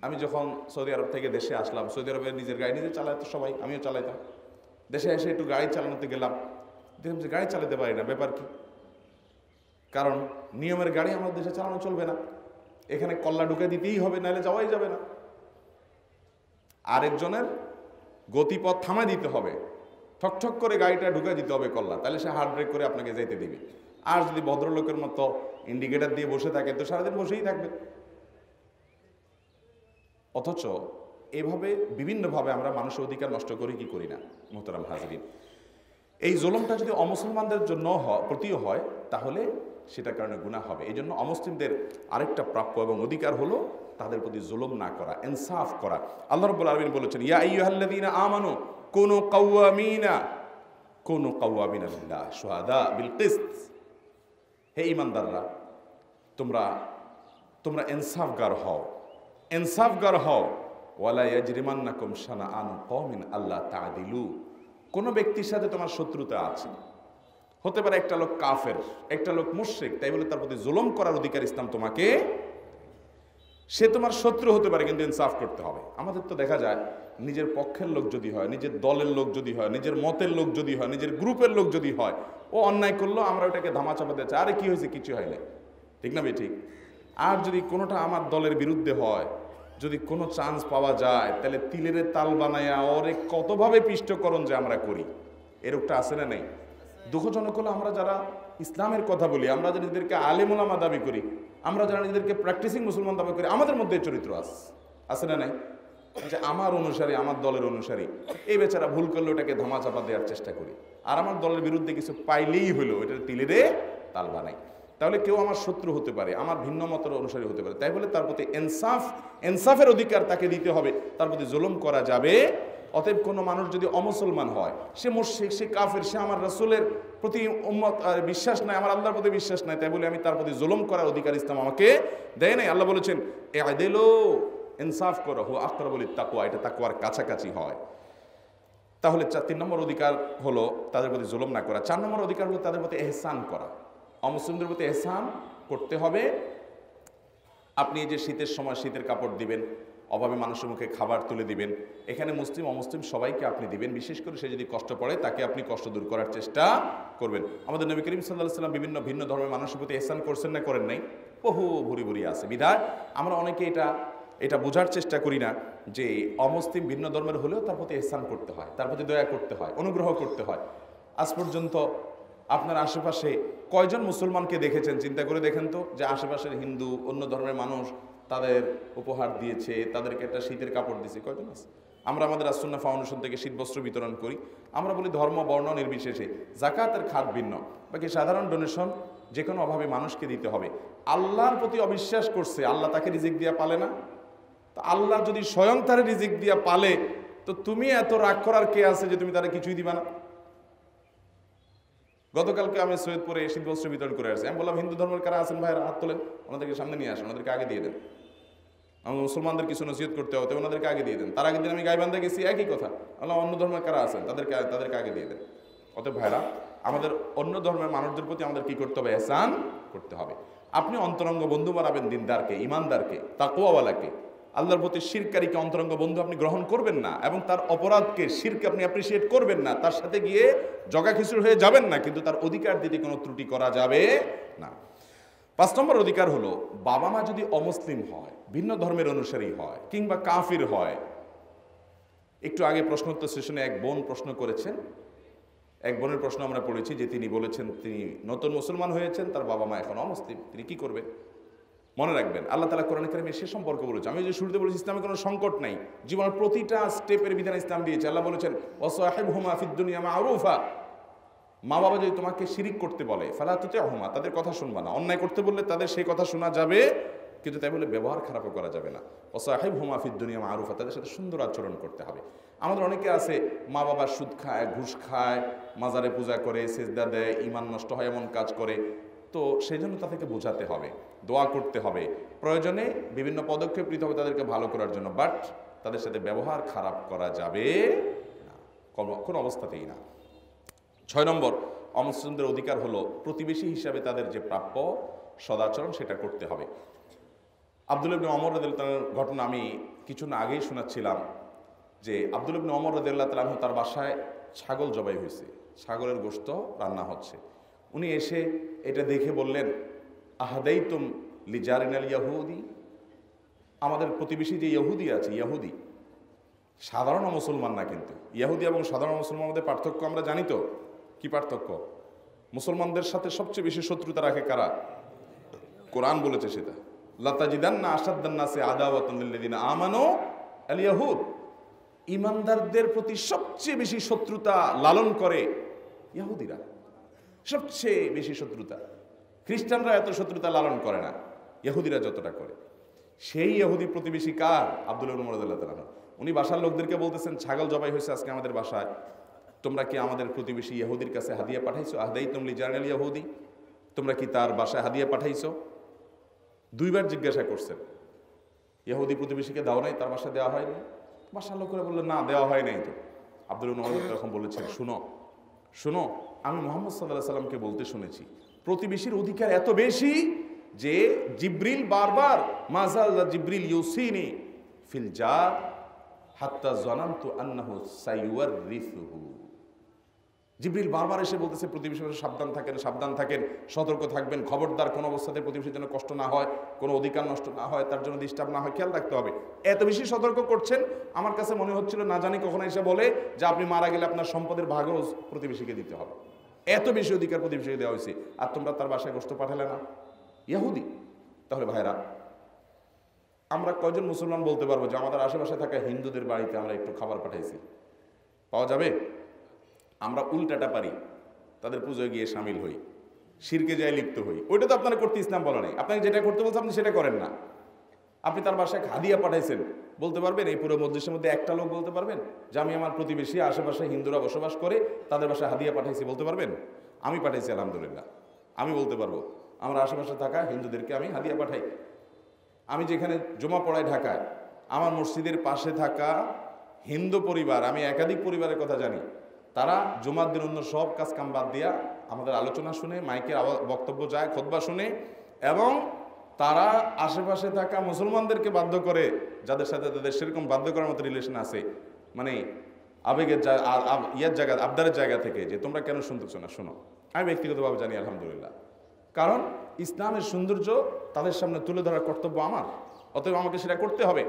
আমি যখন সৌদি আরব থেকে দেশে আসলাম, সৌদি আরবে নিজের গাড়ি নিজে চালাতো সবাই, আমিও চালাইতাম। দেশে এসে একটু গাড়ি চালানোতে গেলাম, দেখলাম যে গাড়ি চালাতে পারি না। ব্যাপার কি? কারণ নিয়মের গাড়ি আমাদের দেশে চালানো চলবে না, এখানে কল্লা ঢুকে দিতেই হবে, নাহলে যাওয়াই যাবে না। আরেকজনের গতিপথ থামায় দিতে হবে, ঠকঠক করে গাড়িটা ঢুকে দিতে হবে কল্লা, তাহলে সে হার্ড ব্রেক করে আপনাকে যেতে দিবে। আর যদি ভদ্রলোকের মতো ইন্ডিকেটার দিয়ে বসে থাকে তো সারাদিন বসেই থাকবে। অথচ এভাবে বিভিন্নভাবে আমরা মানুষের অধিকার নষ্ট করি কি করি না? মুহতারাম হাজরিন, এই জুলুমটা যদি অমুসলমানদের জন্য প্রতিও হয় তাহলে সেটার কারণে গুনাহ হবে। এই জন্য অমুসলিমদের আরেকটা প্রাপ্য এবং অধিকার হলো তাদের প্রতি জুলুম না করা, ইনসাফ করা। আল্লাহ রাব্বুল আলামিন বলেছেন, ইয়া আইয়ুহাল্লাযীনা আমানু কুনু কাওয়ামিনা লিল্লাহ শুহাদা বিল কিসত। হে ইমানদাররা, তোমরা তোমরা ইনসাফগার হও, ইনসাফগার হও। ওয়ালা ইয়াজরিমান্নাকুম শানাআনু কওমিন আল্লাহ তা'দিলু। কোনো ব্যক্তির সাথে তোমার শত্রুতা আছে, হতে পারে একটা লোক কাফের, একটা লোক মুশরিক, তাই বলে তার প্রতি জুলুম করার অধিকার ইসলাম তোমাকে, সে তোমার শত্রু হতে পারে, কিন্তু ইনসাফ করতে হবে। আমাদের তো দেখা যায় নিজের পক্ষের লোক যদি হয়, নিজের দলের লোক যদি হয়, নিজের মতের লোক যদি হয়, নিজের গ্রুপের লোক যদি হয়, ও অন্যায় করলো, আমরা ওটাকে ধামাচাপা দিয়েছি, আরে কি হয়েছে, কিছু হয় না, ঠিক না ভাই? ঠিক। আর যদি কোনোটা আমার দলের বিরুদ্ধে হয়, যদি কোনো চান্স পাওয়া যায়, তাহলে তিলের তাল বানায়া ওরে কতভাবে পিষ্টকরণ যে আমরা করি, এরকটা আছে না নেই? দুঃখজনক হলো আমরা যারা ইসলামের কথা বলি, আমরা যারা নিজেদেরকে আলেম ওলামা দাবি করি, আমরা যারা নিজেদেরকে প্র্যাকটিসিং মুসলমান দাবি করি, আমাদের মধ্যে চরিত্র আছে না নাই? যে আমার অনুসারী, আমার দলের অনুসারী, এই বেচারা ভুল করলে ওটাকে ধামাচাপা দেওয়ার চেষ্টা করি, আর আমার দলের বিরুদ্ধে কিছু পাইলেই হলো এটা তিলেরে তাল বানাই। তাহলে কেউ আমার শত্রু হতে পারে, আমার ভিন্ন মতের অনুসারী হতে পারে, তাই বলে তার প্রতি ইনসাফের অধিকার তাকে দিতে হবে, তার প্রতি জুলুম করা যাবে। অতএব কোনো মানুষ যদি অমুসলমান হয়, সে মুশরিক, সে কাফের, সে আমার রাসূলের প্রতি বিশ্বাস নাই, আমার আল্লাহর প্রতি বিশ্বাস নাই, তাই বলে আমি তার প্রতি জুলুম করার অধিকার ইসলাম আমাকে দেয় নাই। আল্লাহ বলেছেন ইআদিলু, ইনসাফ করো, হু আকরাবু লিত্তাকওয়া, এটা তাকওয়ার কাছাকাছি হয়। তাহলে 3 নম্বর অধিকার হলো তাদের প্রতি জুলুম না করা। 4 নম্বর অধিকার হলো তাদের প্রতি ইহসান করা। অমুসলিমদের প্রতি ইহসান করতে হবে। আপনি এই যে শীতের সময় শীতের কাপড় দিবেন, অভাবে মানুষের মুখে খাবার তুলে দিবেন, এখানে মুসলিম অমুসলিম সবাইকে আপনি দিবেন। বিশেষ করে সে যদি কষ্ট পড়ে, তাকে আপনি কষ্ট দূর করার চেষ্টা করবেন। আমাদের নবী করিম সাল্লাল্লাহু আলাইহি ওয়াসাল্লাম বিভিন্ন ভিন্ন ধর্মের মানুষের প্রতি ইহসান করছেন না করেন নাই? বহু ভুরি ভুরি আছে। বিধায় আমরা অনেকে এটা বোঝার চেষ্টা করি না যে অমুসলিম ভিন্ন ধর্মের হলেও তার প্রতি ইহসান করতে হয়, তার প্রতি দয়া করতে হয়, অনুগ্রহ করতে হয়। আজ পর্যন্ত আপনার আশেপাশে কয়জন মুসলমানকে দেখেছেন? চিন্তা করে দেখেন তো, যে আশেপাশের হিন্দু, অন্য ধর্মের মানুষ তাদের উপহার দিয়েছে, তাদেরকে একটা শীতের কাপড় দিয়েছে, কয়জন আছে? আমরা আমাদের আসুন্নাহ ফাউন্ডেশন থেকে শীতবস্ত্র বিতরণ করি। আমরা বলি ধর্ম বর্ণ নির্বিশেষে জাকাতের খাত ভিন্ন, বাকি সাধারণ ডোনেশন যে কোনো অভাবে মানুষকে দিতে হবে। আল্লাহর প্রতি অবিশ্বাস করছে, আল্লাহ তাকে রিজিক দিয়া পালে না? তো আল্লাহ যদি স্বয়ং তার রিজিক দিয়া পালে, তো তুমি এত রাগ করার কে আছে যে তুমি তারা কিছুই দিবা না? গতকালকে আমি সৈয়দপুরে শীতবস্ত্র বিতরণ করে আসছি। আমি বললাম, হিন্দু ধর্মের কারা আছেন ভাইয়ের হাত তোলেন, ওনাদেরকে সামনে নিয়ে আসেন, ওনাদেরকে আগে দিয়ে দেন। আমি মুসলমানদের কিছু নসিহত করতে হবে, ওনাদেরকে আগে দিয়ে দেন। তার আগের দিন আমি গাইবান্ধা গেছি, একই কথা। বললাম, অন্য ধর্মের কারা আছেন তাদেরকে আগে দিয়ে দেন। অতএব ভাইরা, আমাদের অন্য ধর্মের মানুষদের প্রতি আমাদের কি করতে হবে? ইহসান করতে হবে। আপনি অন্তরঙ্গ বন্ধু বানাবেন দিনদারকে, ইমানদারকে, তাকওয়াওয়ালাকে। আল্লাহর প্রতি শিরকারীকে অন্তরঙ্গ বন্ধু আপনি গ্রহণ করবেন না, এবং তার অপরাধকে, শিরকে আপনি অ্যাপ্রিসিয়েট করবেন না, তার সাথে গিয়ে জগাখিচুড় হয়ে যাবেন না, কিন্তু তার অধিকার দিতে কোনো ত্রুটি করা যাবে না। 5 নম্বর অধিকার হলো, বাবা মা যদি অমুসলিম হয়, ভিন্ন ধর্মের অনুসারী হয়, কিংবা কাফির হয়। একটু আগে প্রশ্নোত্তর সেশনে এক বোন প্রশ্ন করেছেন, এক বোনের প্রশ্ন আমরা পড়েছি যে তিনি বলেছেন তিনি নতুন মুসলমান হয়েছেন, তার বাবা মা এখন অমুসলিম, তিনি কি করবেন? মনে রাখবেন, আল্লাহ তাআলা কোরআনে কারিমে সে সম্পর্কে বলেছে। আমি যে শুরুতে বলেছি ইসলামে কোনো সংকট নাই, জীবনের প্রতিটা স্টেপের বিধান ইসলাম দিয়েছে। আল্লাহ বলেছেন ওয়াসাহিবহুমা ফিদ দুনিয়া মারুফা। মা বাবা যদি তোমাকে শিরিক করতে বলে, ফালা তুতিউহুমা, তাদের কথা শুনবা না। অন্যায় করতে বললে তাদের সেই কথা শোনা যাবে, কিন্তু তাই বলে ব্যবহার খারাপও করা যাবে না। ওয়াসাহিবহুমা ফিদ দুনিয়া মারুফা, তাদের সাথে সুন্দর আচরণ করতে হবে। আমাদের অনেকে আছে, মা বাবা সুদ খায়, ঘুষ খায়, মাজারে পূজা করে, সেজদা দেয়, ঈমান নষ্ট হয়, এমন কাজ করে। তো সেই জন্য তাদেরকে বোঝাতে হবে, দোয়া করতে হবে, প্রয়োজনে বিভিন্ন পদক্ষেপ নিতে হবে তাদেরকে ভালো করার জন্য। বাট তাদের সাথে ব্যবহার খারাপ করা যাবে না, কোনো অবস্থাতেই না। 6 নম্বর, অমুসলিমদের অধিকার হলো প্রতিবেশী হিসাবে তাদের যে প্রাপ্য সদাচরণ সেটা করতে হবে। আব্দুল্লাহ ইবনে ওমর রাদিয়াল্লাহু তাআলার ঘটনা আমি কিছু না আগেই শোনাচ্ছিলাম যে আব্দুল্লাহ ইবনে ওমর রাদিয়াল্লাহু তাআলা তার বাসায় ছাগল জবাই হয়েছে, ছাগলের গোশত রান্না হচ্ছে। উনি এসে এটা দেখে বললেন, আহাদাইতুম লিজারিনাল ইয়াহুদি, আমাদের প্রতিবেশী যে ইহুদি আছে, ইহুদি সাধারণ মুসলমান না, কিন্তু ইহুদি এবং সাধারণ মুসলমানের মধ্যে পার্থক্য আমরা জানি তো। কি পার্থক্য? মুসলমানদের সাথে সবচেয়ে বেশি শত্রুতা রাখে কারা? কোরআন বলেছে সেটা, লাতাজিদান্না আশাদ্দান নাসি আদাওয়াতান লিল্লাযিনা আমানু আল ইয়াহুদ। ইমানদারদের প্রতি সবচেয়ে বেশি শত্রুতা লালন করে ইহুদিরা, সবচেয়ে বেশি শত্রুতা। খ্রিস্টানরা এত শত্রুতা লালন করে না, ইহুদিরা যতটা করে। সেই ইহুদি প্রতিবেশী কার? আব্দুল্লাহ ইবনে ওমর রাদিয়াল্লাহু তাআলা। উনি বাসার লোকদেরকে বলতেছেন, ছাগল জবাই হয়েছে আজকে আমাদের বাসায়, তোমরা কি আমাদের প্রতিবেশী ইহুদির কাছে হাদিয়া পাঠাইছো? আহদাইতুম লিজারিনাল ইয়াহুদি, তোমরা কি তার বাসায় হাদিয়া পাঠাইছো? দুইবার জিজ্ঞাসা করছেন। ইহুদি প্রতিবেশীকে দাও নাই, তার বাসায় দেওয়া হয়নি? বাসার লোকেরা বললো না, দেওয়া হয় নাই। তো আব্দুল ইবনে ওমর তখন বলেছেন, শুনো শুনো, আমি মুহাম্মদ সাল্লাল্লাহু আলাইহি সাল্লামকে বলতে শুনেছি প্রতিবেশীর অধিকার এত বেশি যে জিবরিল বারবার মাজাল জিবরিল ইউসিনি ফিল জার হাত্তা জানানতু আন্নাহু সাইওয়ারিসুহু। জিবরিল বারবার এসে বলতেছে প্রতিবেশীর সাবধান থাকেন, সাবধান থাকেন, সতর্ক থাকবেন, খবরদার কোনো অবস্থাতে প্রতিবেশীর জন্য কষ্ট না হয়, কোনো অধিকার নষ্ট না হয়, তার জন্য ডিস্টার্ব না হয়, খেয়াল রাখতে হবে। এত বেশি সতর্ক করছেন, আমার কাছে মনে হচ্ছিল না জানি কখনো এসে বলে যে আপনি মারা গেলে আপনার সম্পদের ভাগও প্রতিবেশীকে দিতে হবে। এত বেশি অধিকার প্রতিবেশীকে দেওয়া হয়েছে, আর তোমরা তার বাসায় গোশত পাঠালে না। ইহুদি। তাহলে ভাইরা, আমরা কয়জন মুসলমান বলতে পারবো যে আমাদের আশেপাশে থাকা হিন্দুদের বাড়িতে আমরা একটু খাবার পাঠাইছি? পাওয়া যাবে? আমরা উল্টাটা পারি, তাদের পুজোয় গিয়ে সামিল হই, শিরকে যায় লিপ্ত হই। ওইটা তো আপনারা করতে ইসলাম বলে নাই। আপনাকে যেটা করতে বলছে আপনি সেটা করেন না। আপনি তার বাসায় হাদিয়া পাঠাইছেন, বলতে পারবেন এই পুরো মজলিসের মধ্যে একটা লোক বলতে পারবেন যে আমি আমার প্রতিবেশী আশেপাশে হিন্দুরা বসবাস করে তাদের বাসায় হাদিয়া পাঠাইছি? বলতে পারবেন? আমি পাঠাইছি, আলহামদুলিল্লাহ। আমি বলতে পারবো আমার আশেপাশে থাকা হিন্দুদেরকে আমি হাদিয়া পাঠাই। আমি যেখানে জমা পড়াই ঢাকায়, আমার মসজিদের পাশে থাকা হিন্দু পরিবার, আমি একাধিক পরিবারের কথা জানি, তারা জুমার দিন অন্য সব কাজ কাম বাদ দিয়া আমাদের আলোচনা শুনে, মাইকের বক্তব্য যায়, খুতবা শুনে, এবং তারা আশেপাশে থাকা মুসলমানদেরকে বাধ্য করে, যাদের সাথে তাদের সেরকম বাধ্য করার মতো রিলেশন আছে, মানে আবেগের ইয়ার জায়গা, আবদারের জায়গা থেকে, যে তোমরা কেন শুনতেছো না, শোনো। আমি ব্যক্তিগতভাবে জানি, আলহামদুলিল্লাহ, কারণ ইসলামের সৌন্দর্য তাদের সামনে তুলে ধরার কর্তব্য আমার, অতএব আমাকে সেটা করতে হবে।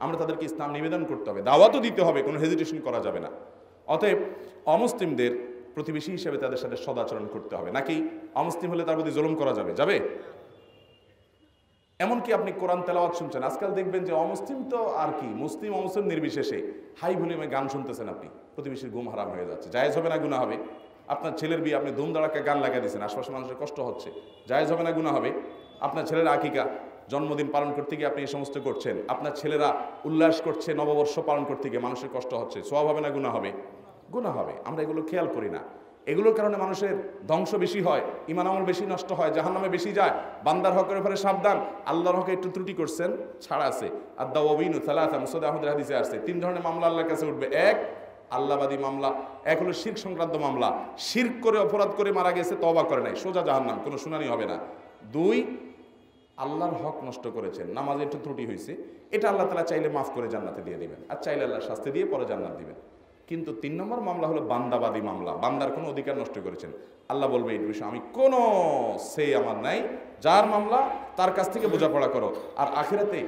আমরা তাদেরকে ইসলাম নিবেদন করতে হবে, দাওয়াতও দিতে হবে, কোনো হেজিটেশন করা যাবে না। অতএব অমুসলিমদের প্রতিবেশী হিসেবে তাদের সাথে সদাচরণ করতে হবে। নাকি অমুসলিম হলে তার প্রতি জুলুম করা যাবে? যাবে? এমনকি আপনি কোরআন তেলাওয়াত শুনছেন, আজকাল দেখবেন যে অমুসলিম তো আর কি, মুসলিম অমুসলিম নির্বিশেষে হাই ভলিউমে গান শুনতেছেন আপনি, প্রতিবেশীর ঘুম হারাম হয়ে যাচ্ছে। জায়েজ হবে না গুনাহ হবে? আপনার ছেলের বিয়ে, আপনি ধুমধাড়াক্কা গান লাগিয়ে দিয়েছেন, আশপাশের মানুষের কষ্ট হচ্ছে, জায়েজ হবে না গুনাহ হবে? আপনার ছেলের আকিকা, জন্মদিন পালন করতে গিয়ে আপনি এই সমস্ত করছেন, আপনার ছেলেরা উল্লাস করছে নববর্ষ পালন করতে গিয়ে, মানুষের কষ্ট হচ্ছে, সওয়াব হবে না গুনাহ হবে? গুনাহ হবে। আমরা এগুলো খেয়াল করি না। এগুলোর কারণে মানুষের ধ্বংস বেশি হয়, ঈমান আমল বেশি নষ্ট হয়, জাহান্নামে বেশি যায়। বান্দার হকের ব্যাপারে সাবধান, আল্লাহর হকে একটু ত্রুটি করছেন, ছাড়া আছে। আদ-দাওয়াবিনু সালাসা, মুসনাদ আহমদের হাদিসে আসছে, 3 ধরনের মামলা আল্লাহর কাছে উঠবে। এক, আল্লাহবাদী মামলা। এক হলো শিরক সংক্রান্ত মামলা, শিরক করে অপরাধ করে মারা গেছে, তওবা করে নাই, সোজা জাহান্নাম, কোনো শুনানি হবে না। 2, আল্লাহর হক নষ্ট করেছেন, নামাজে একটু ত্রুটি হয়েছে, এটা আল্লাহ তাআলা চাইলে মাফ করে জান্নাতে দিয়ে দিবেন, আর চাইলে আল্লাহর শাস্তি দিয়ে পরে জান্নাত দিবেন। কিন্তু 3 নম্বর মামলা হলো বান্দাবাদী মামলা, বান্দার কোনো অধিকার নষ্ট করেছেন। আল্লাহ বলবে এই বিষয়ে আমি কোনো সে আমার নাই, যার মামলা তার কাছ থেকে বোঝাপড়া করো। আর আখিরাতে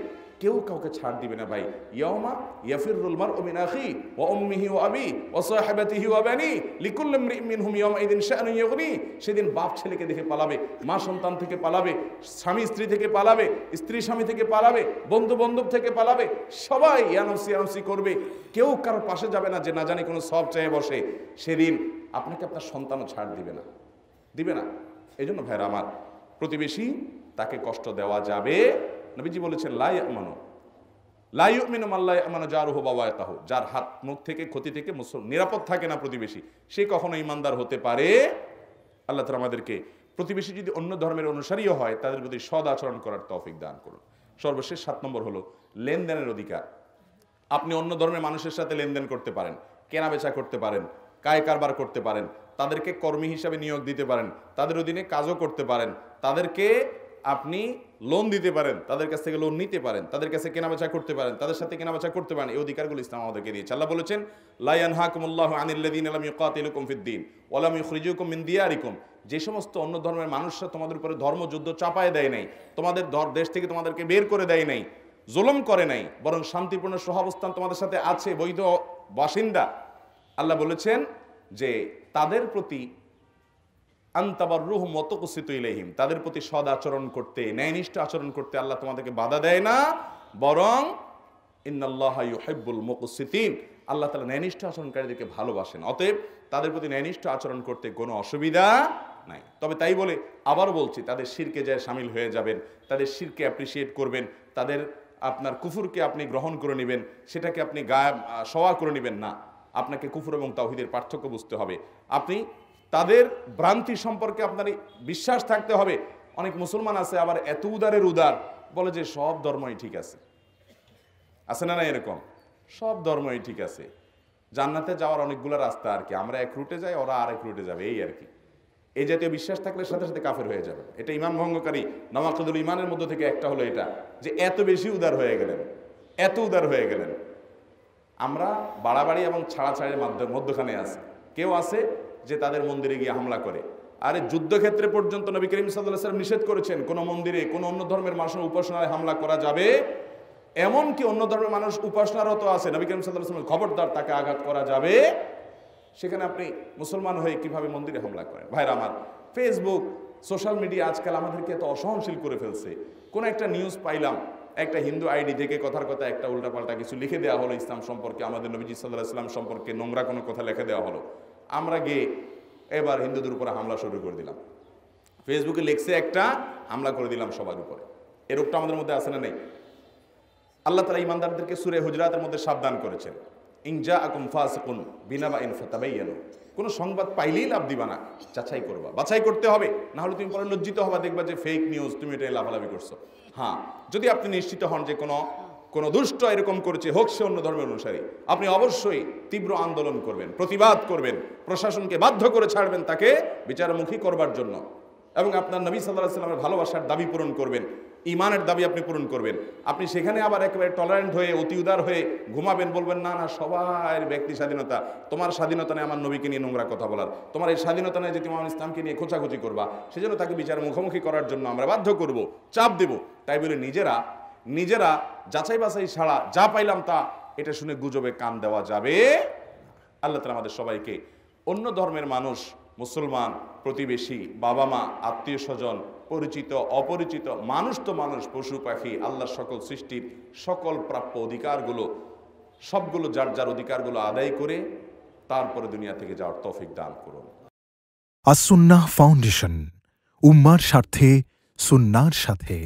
কেউ কাউকে ছাড় দিবে না ভাই। ইয়াউমা ইয়াফিরুল মারউ মিন আখি ওয়া উম্মিহি ওয়া আবি ওয়া সাহিবাতিহি ওয়া বানি লিকুল্লি ইমরিইন মিনহুম ইয়াউমাইযিন শাআনুন ইউগনি। সেদিন বাপ ছেলেকে দেখে পালাবে, মা সন্তান থেকে পালাবে, স্বামী স্ত্রী থেকে পালাবে, স্ত্রী স্বামী থেকে পালাবে, বন্ধু বান্ধব থেকে পালাবে, সবাই ইয়ানফসি ইয়ানফসি করবে। কেউ কারোর পাশে যাবে না যে না জানি কোনো সব চেয়ে বসে। সেদিন আপনাকে আপনার সন্তানও ছাড় দিবে না, দিবে না। এই জন্য ভাইরা আমার, প্রতিবেশী তাকে কষ্ট দেওয়া যাবে। নবীজি বলেছেন লা ইয়ামানু লা ইউমিনু মান লা ইয়ামানু জারুহু বাওয়াতাহু, যার হাত মুখ থেকে ক্ষতি থেকে নিরাপদ থাকে না প্রতিবেশী, সে কখনো ইমানদার হতে পারে। আল্লাহ তাআলা আমাদেরকে প্রতিবেশী যদি অন্য ধর্মের অনুসারীও হয় তাদের প্রতি সদ আচরণ করার তৌফিক দান করুন। সর্বশেষ 7 নম্বর হলো লেনদেনের অধিকার। আপনি অন্য ধর্মের মানুষের সাথে লেনদেন করতে পারেন, কেনা বেচা করতে পারেন, কায় কারবার করতে পারেন, তাদেরকে কর্মী হিসাবে নিয়োগ দিতে পারেন, তাদের অধীনে কাজও করতে পারেন, তাদেরকে আপনি লোন দিতে পারেন, তাদের কাছ থেকে লোন নিতে পারেন, তাদের কাছে কেনাবেচা করতে পারেন, তাদের সাথে কেনাবেচা করতে পারেন। এই অধিকারগুলো ইসলাম আমাদেরকে দিয়েছে। আল্লাহ বলেছেন লা ইয়ানহাকুমুল্লাহু আনিল্লাযীনা লাম ইউকাতিলুকুম ফিদ-দীন ওয়া লাম ইখরিজুকুম মিন দিয়ারিকুম। যে সমস্ত অন্য ধর্মের মানুষরা তোমাদের উপরে ধর্মযুদ্ধ চাপায় দেয় নাই, তোমাদের দেশ থেকে তোমাদেরকে বের করে দেয় নাই, জুলুম করে নাই, বরং শান্তিপূর্ণ সহাবস্থান তোমাদের সাথে আছে, বৈধ বাসিন্দা, আল্লাহ বলেছেন যে তাদের প্রতি আনতাবাররুহুম ওয়া তুকসিতু ইলাইহিম, তাদের প্রতি সদ আচরণ করতে, ন্যায়নিষ্ঠ আচরণ করতে আল্লাহ তোমাদেরকে বাধা দেয় না, বরং ইন্নাল্লাহা ইউহিব্বুল মুকসিতিন, আল্লাহ তাআলা ন্যায়নিষ্ঠ আচরণকারীদেরকে ভালোবাসেন। অতএব তাদের প্রতি ন্যায়নিষ্ঠ আচরণ করতে কোনো অসুবিধা নাই। তবে তাই বলে আবার বলছি, তাদের শিরকে যায় শামিল হয়ে যাবেন, তাদের শিরকে অ্যাপ্রিসিয়েট করবেন, তাদের আপনার কুফুরকে আপনি গ্রহণ করে নেবেন, সেটাকে আপনি গায়ে সওয়া করে নেবেন না। আপনাকে কুফর এবং তাওহীদের পার্থক্য বুঝতে হবে। আপনি তাদের ভ্রান্তি সম্পর্কে আপনার বিশ্বাস থাকতে হবে। অনেক মুসলমান আছে আবার এত উদারের উদার, বলে যে সব ধর্মই ঠিক আছে না না এরকম? সব ধর্মই ঠিক আছে, জান্নাতে যাওয়ার অনেকগুলো রাস্তা আর কি, আমরা এক রুটে যাই, ওরা আরেক রুটে যাবে, এই আর কি। এই জাতীয় বিশ্বাস থাকলে সাথে সাথে কাফের হয়ে যাবে। এটা ইমান ভঙ্গকারী নওয়াকিদুল ইমানের মধ্যে থেকে একটা হলো এটা, যে এত বেশি উদার হয়ে গেলেন, এত উদার হয়ে গেলেন। আমরা বাড়াবাড়ি এবং ছাড়াছাড়ির মধ্যখানে আছি। কেউ আছে যে তাদের মন্দিরে গিয়ে হামলা করে। আরে যুদ্ধক্ষেত্রে পর্যন্ত নবী করিম সাল্লাল্লাহু আলাইহি ওয়াসাল্লাম নিষেধ করেছেন কোন মন্দিরে কোন অন্য ধর্মের মানুষের উপাসনায় হামলা করা যাবে। এমনকি অন্য ধর্মের মানুষ উপাসনারত আছে, নবী করিম সাল্লাল্লাহু আলাইহি ওয়াসাল্লাম খবরদার তাকে আঘাত করা যাবে। সেখানে আপনি মুসলমান হয়ে কিভাবে মন্দিরে হামলা করেন? ভাইরা আমার, ফেসবুক সোশ্যাল মিডিয়া আজকাল আমাদেরকে এত অসহনশীল করে ফেলছে। কোন একটা নিউজ পাইলাম, একটা হিন্দু আইডি থেকে কথার কথা একটা উল্টাপাল্টা কিছু লিখে দেওয়া হলো ইসলাম সম্পর্কে, আমাদের নবীজি সাল্লাল্লাহু আলাইহি ওয়াসাল্লাম সম্পর্কে নোংরা কোনো কথা লিখে দেওয়া হলো। আমরা গিয়ে এবার হিন্দুদের উপরে হামলা শুরু করে দিলাম। ফেসবুকে লিখছে একটা, হামলা করে দিলাম সবার উপরে। এই রোগটা আমাদের মধ্যে আছে না নেই? আল্লাহ তাআলা ঈমানদারদেরকে সূরা হুজরাতের মধ্যে সাবধান করেছেন, ইন জাআকুম ফাসিকুন বিনাবাইন ফাতাবায়ানু, কোনো সংবাদ পাইলেই লাভ দিবা না, যাচাই করবা, বাছাই করতে হবে, না হলে তুমি পরে লজ্জিত হবা, দেখবা যে ফেক নিউজ, তুমি এটা লাভালাভি করছো। হ্যাঁ, যদি আপনি নিশ্চিত হন যে কোনো দুষ্ট এরকম করেছে, হোক সে অন্য ধর্মের অনুসারী, আপনি অবশ্যই তীব্র আন্দোলন করবেন, প্রতিবাদ করবেন, প্রশাসনকে বাধ্য করে ছাড়বেন তাকে বিচারমুখী করবার জন্য, এবং আপনার নবী সাল্লাল্লাহু আলাইহি ওয়াসাল্লামের ভালোবাসার দাবি পূরণ করবেন, ইমানের দাবি আপনি পূরণ করবেন। আপনি সেখানে আবার একেবারে টলারেন্ট হয়ে অতি উদার হয়ে ঘুমাবেন, বলবেন না না সবার ব্যক্তি স্বাধীনতা, তোমার স্বাধীনতা নেই আমার নবীকে নিয়ে নোংরা কথা বলার, তোমার এই স্বাধীনতা নেই যে তুমি আমার ইসলামকে নিয়ে খোঁচাখুচি করবা, সেজন্য তাকে বিচার মুখোমুখি করার জন্য আমরা বাধ্য করব, চাপ দেব। তাই বলে নিজেরা যাচাই বাছাই ছাড়া যা পাইলাম তা এটা শুনে গুজবে কান দেওয়া যাবে। আল্লাহ তাআলা আমাদের সবাইকে অন্য ধর্মের মানুষ, মুসলমান, প্রতিবেশী, বাবা মা, আত্মীয় স্বজন, পরিচিত অপরিচিত, মানুষ তো মানুষ, পশু পাখি, আল্লাহর সকল সৃষ্টির সকল প্রাপ্য অধিকারগুলো সবগুলো যার যার অধিকারগুলো আদায় করে তারপরে দুনিয়া থেকে যাওয়ার তৌফিক দান করুন। আস-সুন্নাহ ফাউন্ডেশন, উম্মার স্বার্থে সুন্নাহর সাথে।